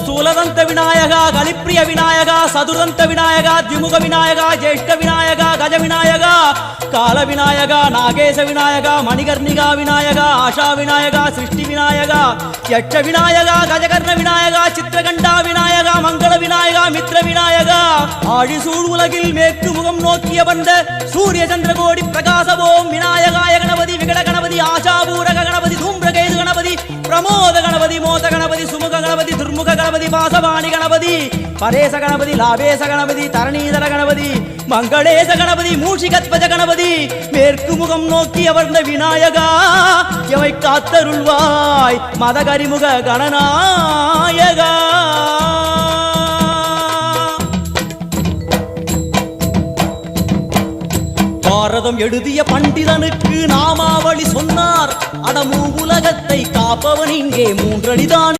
स्थूलदंत विनायका कलिप्रिय विनायका सदुर्दंत विनायका द्विमुख विनायका ज्येष्ठ विनायका गज विनायका काल विनायका नागेश विनायका मणिकर्णिका विनायका आशा विनायका सृष्टि विनायका यक्ष विनायका गजकर्ण विनायका चित्रकंडा विनायका मंगल विनायका मित्र विनायका आழிசூழ் உலகில் மேற்கு முகம் நோக்கிய வந்த சூரிய சந்திரகோடி பிரகாசவோம் விநாயகாய கணபதி விகட கணபதி ஆசாபூரக கணபதி தூம்ரகேது கணபதி प्रमोद गणपति मोद गणपति सुमुख गणपति दुर्मुख गणपति वासवाणी गणपति परेश गणपति लाभेश गणपति तरणीधर गणपति मंगलेश गणपति मूषिकध्वज गणपति மேற்கு முகம் நோக்கி அமர்ந்த விநாயகா எவை காத்தருள்வாய் மதகரிமுக கணநாயகா பாரதம் எழுதிய பண்டிதனுக்கு நாமாவளி சொன்னார் அடமூ உலகத்தை காப்பவன் இங்கே மூன்றடிதான்